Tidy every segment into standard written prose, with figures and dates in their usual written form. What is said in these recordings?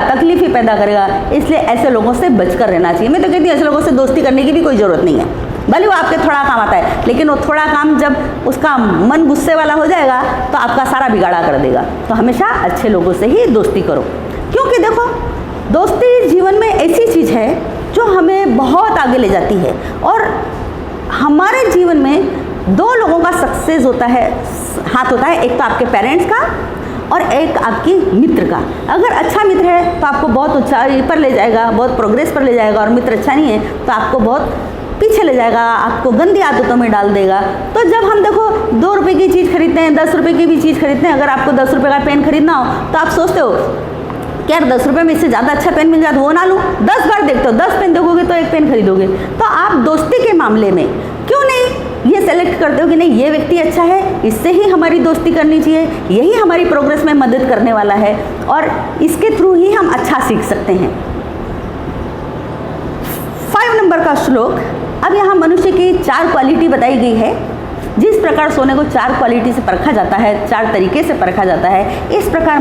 तकलीफ ही पैदा करेगा। इसलिए ऐसे लोगों से बचकर रहना चाहिए। मैं तो कहती हूँ ऐसे लोगों से दोस्ती करने की भी कोई ज़रूरत नहीं है, भले वो आपके थोड़ा काम आता है, लेकिन वो थोड़ा काम जब उसका मन गुस्से वाला हो जाएगा तो आपका सारा बिगाड़ा कर देगा। तो हमेशा अच्छे लोगों से ही दोस्ती करो, क्योंकि देखो दोस्ती जीवन में ऐसी चीज़ है जो हमें बहुत आगे ले जाती है। और हमारे जीवन में दो लोगों का सक्सेस होता है, हाथ होता है, एक तो आपके पेरेंट्स का और एक आपकी मित्र का। अगर अच्छा मित्र है तो आपको बहुत ऊंचाई पर ले जाएगा, बहुत प्रोग्रेस पर ले जाएगा, और मित्र अच्छा नहीं है तो आपको बहुत पीछे ले जाएगा, आपको गंदी आदतों में डाल देगा। तो जब हम देखो 2 रुपये की चीज़ खरीदते हैं, 10 रुपये की भी चीज़ खरीदते हैं, अगर आपको 10 रुपये का पेन खरीदना हो तो आप सोचते हो कि यार 10 रुपये में इससे ज़्यादा अच्छा पेन मिल जाए तो वो ना लूँ। 10 बार देखते हो, 10 पेन देखोगे तो एक पेन खरीदोगे। तो आप दोस्ती के मामले में क्यों नहीं ये सेलेक्ट करते हो कि नहीं ये व्यक्ति अच्छा है, इससे ही हमारी दोस्ती करनी चाहिए, यही हमारी प्रोग्रेस में मदद करने वाला है और इसके थ्रू ही हम अच्छा सीख सकते हैं। 5 नंबर का श्लोक। अब यहाँ मनुष्य की 4 क्वालिटी बताई गई है। जिस प्रकार सोने को 4 क्वालिटी से परखा जाता है, 4 तरीके से परखा जाता है, इस प्रकार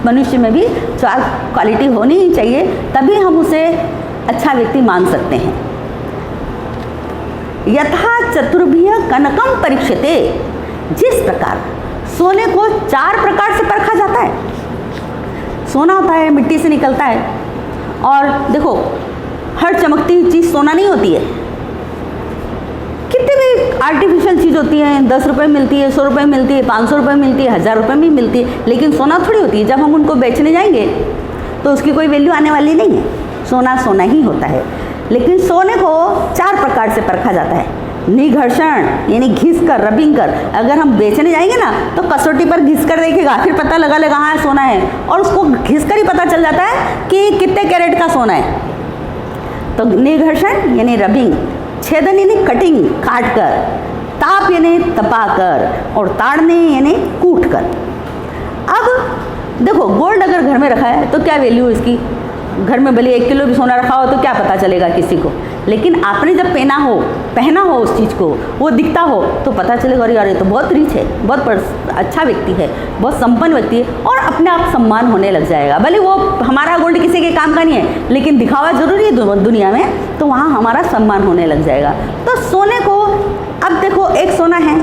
मनुष्य में भी 4 क्वालिटी होनी ही चाहिए, तभी हम उसे अच्छा व्यक्ति मान सकते हैं। यथा चतुर्भ्य कनकम परीक्षते। जिस प्रकार सोने को 4 प्रकार से परखा जाता है, सोना होता है, मिट्टी से निकलता है, और देखो हर चमकती हुई चीज़ सोना नहीं होती है, कितनी भी आर्टिफिशियल चीज़ होती है, 10 रुपये मिलती है, 100 रुपये मिलती है, 500 रुपये मिलती है, 1000 रुपये में मिलती है, लेकिन सोना थोड़ी होती है। जब हम उनको बेचने जाएंगे तो उसकी कोई वैल्यू आने वाली नहीं है। सोना सोना ही होता है। लेकिन सोने को 4 प्रकार से परखा जाता है। निघर्षण यानी घिस कर, रबिंग कर। अगर हम बेचने जाएंगे ना तो कसौटी पर घिस कर देखेगा, फिर पता लगा लेगा हाँ सोना है, और उसको घिस कर ही पता चल जाता है कि कितने कैरेट का सोना है। तो निघर्षण यानी रबिंग, छेदन यानी कटिंग, काट कर, ताप यानी तपा कर, और ताड़ने यानी कूट कर। अब देखो गोल्ड अगर घर में रखा है तो क्या वैल्यू इसकी, घर में भले 1 किलो भी सोना रखा हो तो क्या पता चलेगा किसी को, लेकिन आपने जब पहना हो उस चीज़ को, वो दिखता हो तो पता चलेगा अरे यार ये तो बहुत रिच है, बहुत अच्छा व्यक्ति है, बहुत संपन्न व्यक्ति है, और अपने आप सम्मान होने लग जाएगा। भले वो हमारा गोल्ड किसी के काम का नहीं है, लेकिन दिखावा जरूरी है दुनिया में, तो वहाँ हमारा सम्मान होने लग जाएगा। तो सोने को अब देखो एक सोना है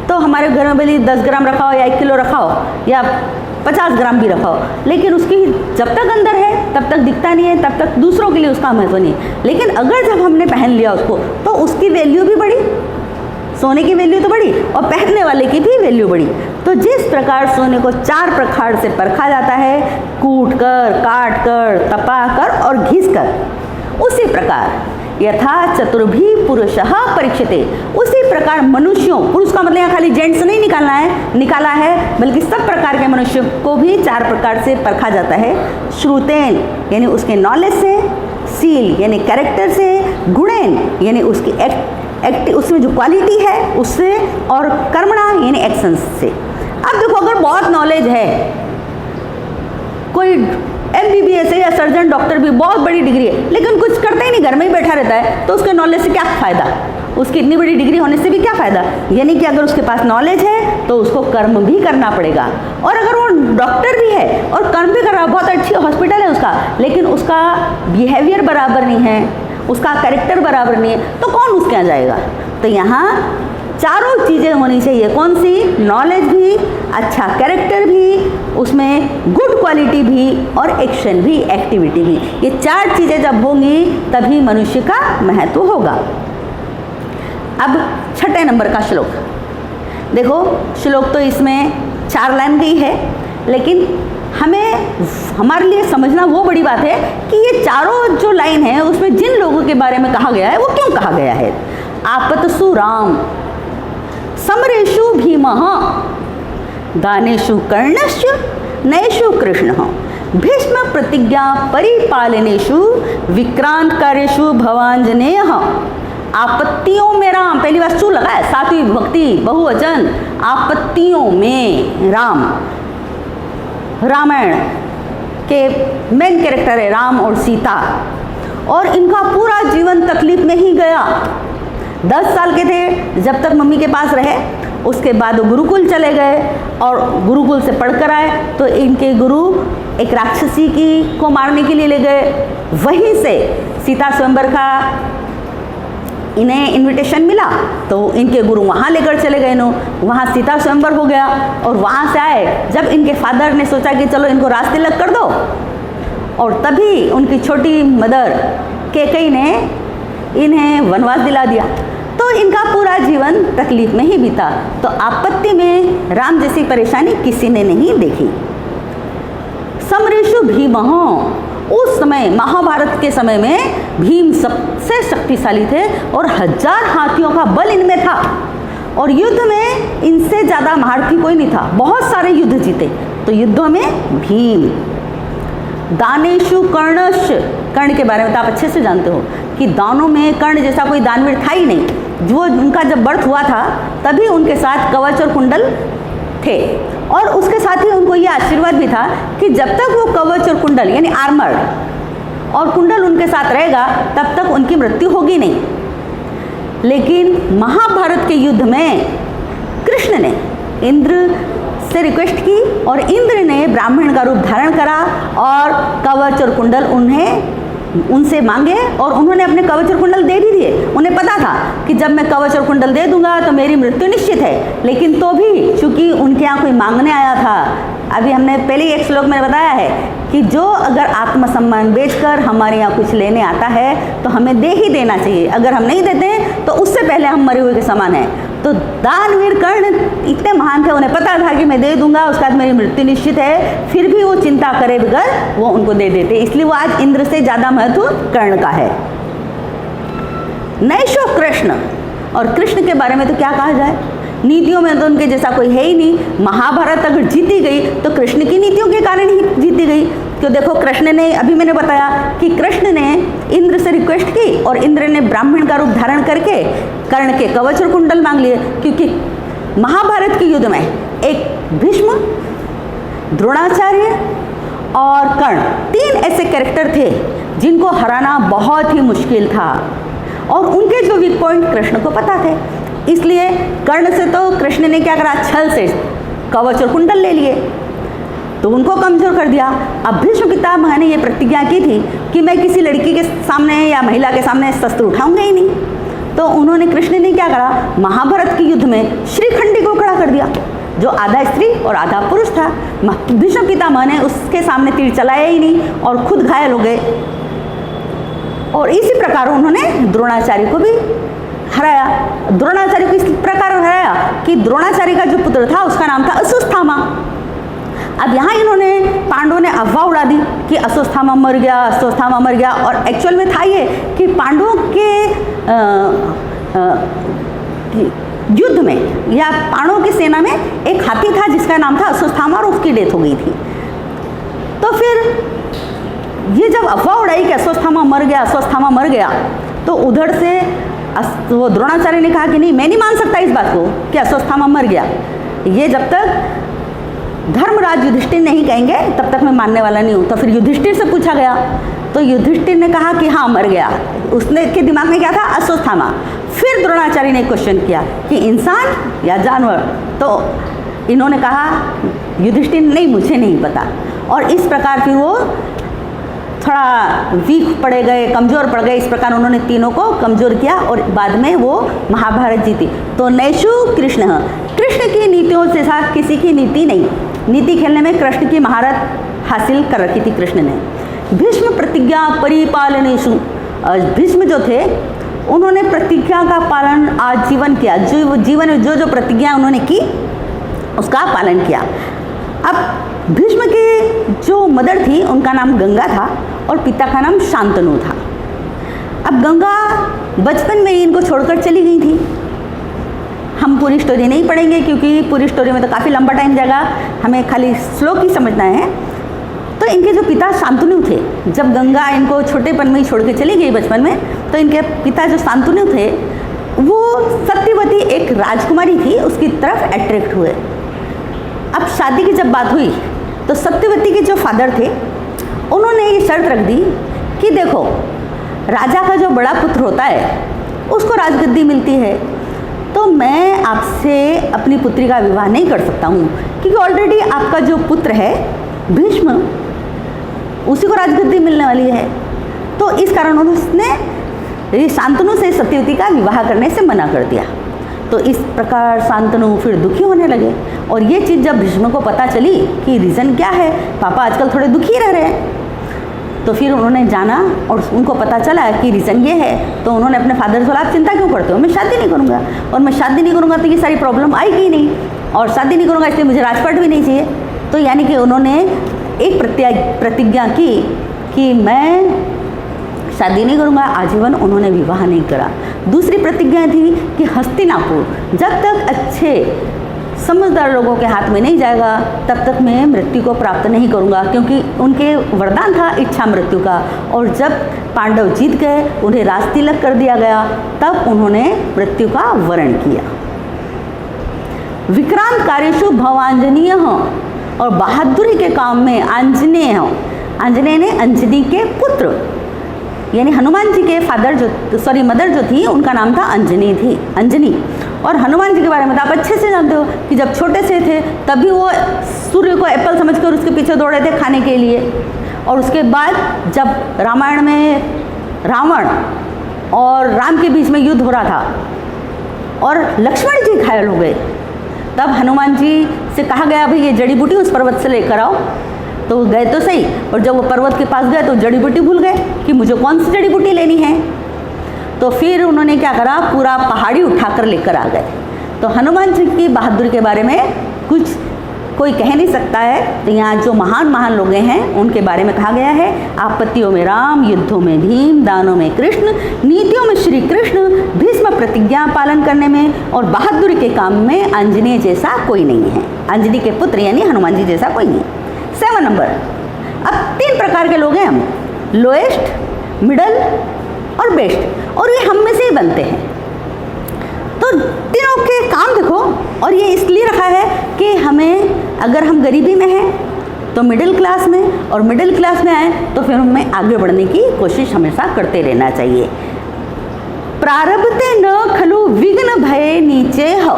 तो हमारे घर में भले 10 ग्राम रखा हो या 1 किलो रखा हो या 50 ग्राम भी रखा हो, लेकिन उसकी जब तक अंदर है तब तक दिखता नहीं है, तब तक दूसरों के लिए उसका महत्व नहीं है। लेकिन अगर जब हमने पहन लिया उसको तो उसकी वैल्यू भी बढ़ी, सोने की वैल्यू तो बढ़ी और पहनने वाले की भी वैल्यू बढ़ी। तो जिस प्रकार सोने को 4 प्रकार से परखा जाता है, कूट कर, काट कर, तपा कर और घिस कर, उसी प्रकार यथा चतुर्भी पुरुषः परीक्षते, उसी प्रकार मनुष्यों, पुरुष का मतलब यहाँ खाली जेंट्स नहीं निकाला है, बल्कि सब प्रकार के मनुष्य को भी 4 प्रकार से परखा जाता है। श्रुतेन यानी उसके नॉलेज से, सील यानी कैरेक्टर से, गुणेन यानी उसकी उसमें जो क्वालिटी है उससे, और कर्मणा यानी एक्शंस से। अब देखो अगर बहुत नॉलेज है, कोई MBBS है या सर्जन डॉक्टर भी बहुत बड़ी डिग्री है, लेकिन कुछ करता ही नहीं, घर में ही बैठा रहता है, तो उसके नॉलेज से क्या फ़ायदा, उसकी इतनी बड़ी डिग्री होने से भी क्या फ़ायदा। यानी कि अगर उसके पास नॉलेज है तो उसको कर्म भी करना पड़ेगा। और अगर वो डॉक्टर भी है और कर्म भी कर रहा है, बहुत अच्छी हॉस्पिटल है उसका, लेकिन उसका बिहेवियर बराबर नहीं है, उसका कैरेक्टर बराबर नहीं है, तो कौन उसके यहाँ जाएगा। तो यहाँ चारों चीज़ें होनी चाहिए। कौन सी, नॉलेज भी, अच्छा कैरेक्टर भी, उसमें गुड क्वालिटी भी, और एक्शन भी, एक्टिविटी भी। ये 4 चीज़ें जब होंगी तभी मनुष्य का महत्व होगा। अब 6 नंबर का श्लोक देखो। श्लोक तो इसमें 4 लाइन गई है, लेकिन हमारे लिए समझना वो बड़ी बात है कि ये चारों जो लाइन है उसमें जिन लोगों के बारे में कहा गया है वो क्यों कहा गया है। आपतसु राम, समरेषु भीमः, दानेषु कर्णश्च, नयेषु कृष्णः, भीष्म प्रतिज्ञा परिपालनेषु, विक्रांत कार्येषु भवांजनेयः। आपत्तियों में राम, पहली बार सु लगा है, 7वीं विभक्ति बहुवचन, आपत्तियों में राम। रामायण के मेन कैरेक्टर है राम और सीता, और इनका पूरा जीवन तकलीफ में ही गया। 10 साल के थे जब तक मम्मी के पास रहे। उसके बाद वो गुरुकुल चले गए और गुरुकुल से पढ़कर आए तो इनके गुरु एक राक्षसी को मारने के लिए ले गए। वहीं से सीता स्वयंवर का इन्हें इनविटेशन मिला तो इनके गुरु वहाँ लेकर चले गए। नो वहाँ सीता स्वयंवर हो गया और वहाँ से आए जब इनके फादर ने सोचा कि चलो इनको राज तिलक कर दो, और तभी उनकी छोटी मदर कैकेयी ने इन्हें वनवास दिला दिया। तो इनका पूरा जीवन तकलीफ में ही बीता। तो आपत्ति में राम जैसी परेशानी किसी ने नहीं देखी। समरेशु भीमः, उस समय महाभारत के समय में भीम सबसे शक्तिशाली थे और 1000 हाथियों का बल इनमें था और युद्ध में इनसे ज़्यादा महारथी कोई नहीं था। बहुत सारे युद्ध जीते। तो युद्धों में भीम। दानेशु कर्णश, कर्ण के बारे में तो आप अच्छे से जानते हो कि दानों में कर्ण जैसा कोई दानवीर था ही नहीं। जो उनका जब बर्थ हुआ था तभी उनके साथ कवच और कुंडल थे और उसके साथ ही उनको ये आशीर्वाद भी था कि जब तक वो कवच और कुंडल यानी आर्मर और कुंडल उनके साथ रहेगा तब तक उनकी मृत्यु होगी नहीं। लेकिन महाभारत के युद्ध में कृष्ण ने इंद्र से रिक्वेस्ट की और इंद्र ने ब्राह्मण का रूप धारण करा और कवच और कुंडल उनसे मांगे और उन्होंने अपने कवच और कुंडल दे भी दिए। उन्हें पता था कि जब मैं कवच और कुंडल दे दूंगा तो मेरी मृत्यु निश्चित है। लेकिन तो भी चूंकि उनके यहाँ कोई मांगने आया था, अभी हमने पहले ही एक श्लोक में बताया है कि जो अगर आत्मसम्मान बेचकर हमारे यहाँ कुछ लेने आता है तो हमें दे ही देना चाहिए। अगर हम नहीं देते तो उससे पहले हम मरे हुए के समान हैं। तो दानवीर कर्ण इतने महान थे, उन्हें पता था कि मैं दे दूंगा उसके बाद मेरी मृत्यु निश्चित है, फिर भी वो चिंता करे बगैर वो उनको दे देते। इसलिए वो आज इंद्र से ज़्यादा महत्व कर्ण का है। नैशो कृष्ण, और कृष्ण के बारे में तो क्या कहा जाए, नीतियों में तो उनके जैसा कोई है ही नहीं। महाभारत अगर जीती गई तो कृष्ण की नीतियों के कारण ही जीती गई। तो देखो कृष्ण ने, अभी मैंने बताया कि कृष्ण ने इंद्र से रिक्वेस्ट की और इंद्र ने ब्राह्मण का रूप धारण करके कर्ण के कवच और कुंडल मांग लिए। क्योंकि महाभारत के युद्ध में एक भीष्म, द्रोणाचार्य और कर्ण, 3 ऐसे कैरेक्टर थे जिनको हराना बहुत ही मुश्किल था और उनके जो वीक पॉइंट कृष्ण को पता थे। इसलिए कर्ण से तो कृष्ण ने क्या करा, छल से कवच और कुंडल ले लिए तो उनको कमजोर कर दिया। अब भीष्म पितामह ने ये प्रतिज्ञा की थी कि मैं किसी लड़की के सामने या महिला के सामने शस्त्र उठाऊंगा ही नहीं। तो उन्होंने, कृष्ण ने क्या करा, महाभारत के युद्ध में श्रीखंडी को खड़ा कर दिया जो आधा स्त्री और आधा पुरुष था। भीष्म पितामह ने उसके सामने तीर चलाया ही नहीं और खुद घायल हो गए। और इसी प्रकार उन्होंने द्रोणाचार्य को भी हराया। द्रोणाचार्य को इस प्रकार हराया कि द्रोणाचार्य का जो पुत्र था उसका नाम था अश्वत्थामा। अब यहाँ इन्होंने, पांडवों ने अफवाह उड़ा दी कि अश्वत्थामा मर गया, अश्वत्थामा मर गया, और एक्चुअल में था ये कि पांडवों के युद्ध में या पांडवों की सेना में एक हाथी था जिसका नाम था अश्वत्थामा और उसकी डेथ हो गई थी। तो फिर ये जब अफवाह उड़ाई कि अश्वत्थामा मर गया, अश्वत्थामा मर गया, तो उधर से वो द्रोणाचार्य ने कहा कि नहीं, मैं नहीं मान सकता इस बात को कि अश्वत्थामा मर गया। ये जब तक धर्मराज युधिष्ठिर नहीं कहेंगे तब तक मैं मानने वाला नहीं हूँ। तो फिर युधिष्ठिर से पूछा गया तो युधिष्ठिर ने कहा कि हाँ मर गया। उसने के दिमाग में क्या था, अश्वत्थामा। फिर द्रोणाचार्य ने क्वेश्चन किया कि इंसान या जानवर, तो इन्होंने कहा, युधिष्ठिर नहीं, मुझे नहीं पता। और इस प्रकार फिर वो थोड़ा वीक पड़ गए, कमज़ोर पड़ गए। इस प्रकार उन्होंने तीनों को कमज़ोर किया और बाद में वो महाभारत जीती। तो नैशु कृष्ण, कृष्ण की नीतियों से साथ किसी की नीति नहीं। नीति खेलने में कृष्ण की महारत हासिल कर रखी थी कृष्ण ने। भीष्म प्रतिज्ञा परिपालनेषु, भीष्म जो थे उन्होंने प्रतिज्ञा का पालन आजीवन किया। जीवन में जो प्रतिज्ञा उन्होंने की उसका पालन किया। अब भीष्म की जो मदर थी उनका नाम गंगा था और पिता का नाम शांतनु था। अब गंगा बचपन में ही इनको छोड़कर चली गई थी। हम पूरी स्टोरी नहीं पढ़ेंगे क्योंकि पूरी स्टोरी में तो काफ़ी लंबा टाइम जाएगा, हमें खाली श्लोक ही समझना है। तो इनके जो पिता शांतनु थे, जब गंगा इनको छोटेपन में ही छोड़ के चली गई बचपन में, तो इनके पिता जो शांतनु थे वो सत्यवती एक राजकुमारी थी उसकी तरफ अट्रैक्ट हुए। अब शादी की जब बात हुई तो सत्यवती के जो फादर थे उन्होंने ये शर्त रख दी कि देखो, राजा का जो बड़ा पुत्र होता है उसको राजगद्दी मिलती है, तो मैं आपसे अपनी पुत्री का विवाह नहीं कर सकता हूँ, क्योंकि ऑलरेडी आपका जो पुत्र है भीष्म, उसी को राजगद्दी मिलने वाली है। तो इस कारण उसने शांतनु से सत्यवती का विवाह करने से मना कर दिया। तो इस प्रकार शांतनु फिर दुखी होने लगे, और ये चीज़ जब भीष्म को पता चली कि रीज़न क्या है, पापा आजकल थोड़े दुखी रह रहे हैं, तो फिर उन्होंने जाना और उनको पता चला कि रीज़न ये है। तो उन्होंने अपने फादर से बोला, आप चिंता क्यों करते हो, मैं शादी नहीं करूँगा, और मैं शादी नहीं करूँगा तो ये सारी प्रॉब्लम आएगी ही नहीं, और शादी नहीं करूँगा इसलिए मुझे राजपाट भी नहीं चाहिए। तो यानी कि उन्होंने एक प्रतिज्ञा की कि मैं शादी नहीं करूँगा, आजीवन उन्होंने विवाह नहीं करा। दूसरी प्रतिज्ञा थी कि हस्तिनापुर जब तक अच्छे समझदार लोगों के हाथ में नहीं जाएगा तब तक मैं मृत्यु को प्राप्त नहीं करूँगा, क्योंकि उनके वरदान था इच्छा मृत्यु का। और जब पांडव जीत गए, उन्हें राजतिलक कर दिया गया, तब उन्होंने मृत्यु का वरण किया। विक्रांत कार्येषु भवांजनीय, और बहादुरी के काम में आंजनेय, आंजनेय ने अंजनी के पुत्र यानी हनुमान जी के मदर जो थी उनका नाम था अंजनी। और हनुमान जी के बारे में तो आप अच्छे से जानते हो कि जब छोटे से थे तभी वो सूर्य को एप्पल समझकर उसके पीछे दौड़े थे खाने के लिए। और उसके बाद जब रामायण में रावण और राम के बीच में युद्ध हो रहा था और लक्ष्मण जी घायल हो गए, तब हनुमान जी से कहा गया भाई ये जड़ी बूटी उस पर्वत से लेकर आओ। तो वो गए तो सही, और जब वो पर्वत के पास गए तो जड़ी बूटी भूल गए कि मुझे कौन सी जड़ी बूटी लेनी है। तो फिर उन्होंने क्या करा, पूरा पहाड़ी उठाकर लेकर आ गए। तो हनुमान जी की बहादुरी के बारे में कुछ कोई कह नहीं सकता है। तो यहाँ जो महान लोग हैं उनके बारे में कहा गया है, आपत्तियों में राम, युद्धों में भीम, दानों में कृष्ण, नीतियों में श्री कृष्ण, भीष्म प्रतिज्ञा पालन करने में और बहादुरी के काम में आंजनेय जैसा कोई नहीं है। आंजनी के पुत्र यानी हनुमान जी जैसा कोई नहीं। 7 नंबर। अब 3 प्रकार के लोग हैं हम, लोएस्ट, मिडल और बेस्ट, और ये हम में से ही बनते हैं। तो तीनों के काम देखो, और ये इसलिए रखा है कि हमें अगर हम गरीबी में हैं तो मिडिल क्लास में, और मिडिल क्लास में आए तो फिर हमें आगे बढ़ने की कोशिश हमेशा करते रहना चाहिए। प्रारब्धे न खलु विघ्न भय नीचे हो।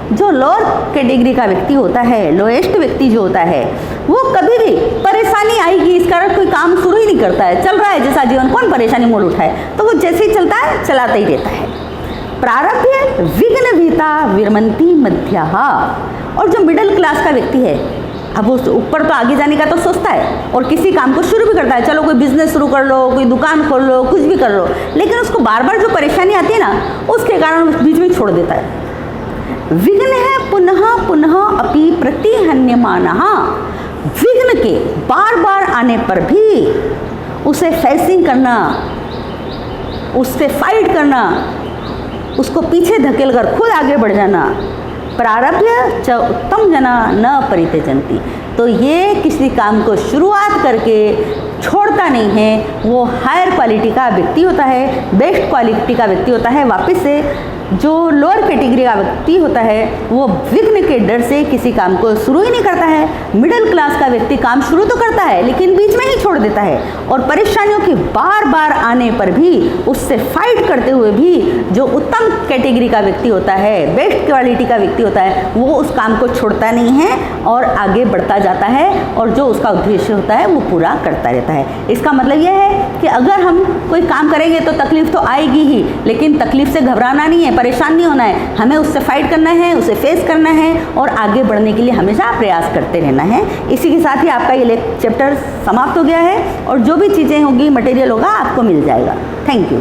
जो लोअर कैटेगरी का व्यक्ति होता है, लोएस्ट व्यक्ति जो होता है, वो कभी भी परेशानी आएगी इस कारण कोई काम शुरू ही नहीं करता है। चल रहा है जैसा जीवन, कौन परेशानी मोड़ उठाए, तो वो जैसे ही चलता है चलाता ही रहता है। प्रारब्ध विघ्न भीता विरमंती मध्याहा। और जो मिडिल क्लास का व्यक्ति है, अब वो ऊपर तो आगे जाने का तो सोचता है और किसी काम को शुरू भी करता है, चलो कोई बिजनेस शुरू कर लो, कोई दुकान खोल लो, कुछ भी कर लो, लेकिन उसको बार बार जो परेशानी आती है ना, उसके कारण बीच में छोड़ देता है। विघ्न है पुनः पुनः अपि प्रतिहन्यमानः। विघ्न के बार बार आने पर भी उसे फेसिंग करना, उससे फाइट करना, उसको पीछे धकेल कर खुद आगे बढ़ जाना। प्रारब्ध च उत्तम जना न परित्यजन्ति। तो ये किसी काम को शुरुआत करके छोड़ता नहीं है, वो हायर क्वालिटी का व्यक्ति होता है, बेस्ट क्वालिटी का व्यक्ति होता है। वापस से जो लोअर कैटेगरी का व्यक्ति होता है वो विघ्न के डर से किसी काम को शुरू ही नहीं करता है। मिडिल क्लास का व्यक्ति काम शुरू तो करता है लेकिन बीच में ही छोड़ देता है, और परेशानियों के बार बार आने पर भी उससे फाइट करते हुए भी जो उत्तम कैटेगरी का व्यक्ति होता है, बेस्ट क्वालिटी का व्यक्ति होता है, वो उस काम को छोड़ता नहीं है और आगे बढ़ता जाता है, और जो उसका उद्देश्य होता है वो पूरा करता रहता है। इसका मतलब यह है कि अगर हम कोई काम करेंगे तो तकलीफ तो आएगी ही, लेकिन तकलीफ से घबराना नहीं है, परेशान नहीं होना है, हमें उससे फाइट करना है, उसे फेस करना है और आगे बढ़ने के लिए हमेशा प्रयास करते रहना है। इसी के साथ ही आपका ये चैप्टर समाप्त हो गया है, और जो भी चीज़ें होंगी, मटेरियल होगा, आपको मिल जाएगा। Thank you.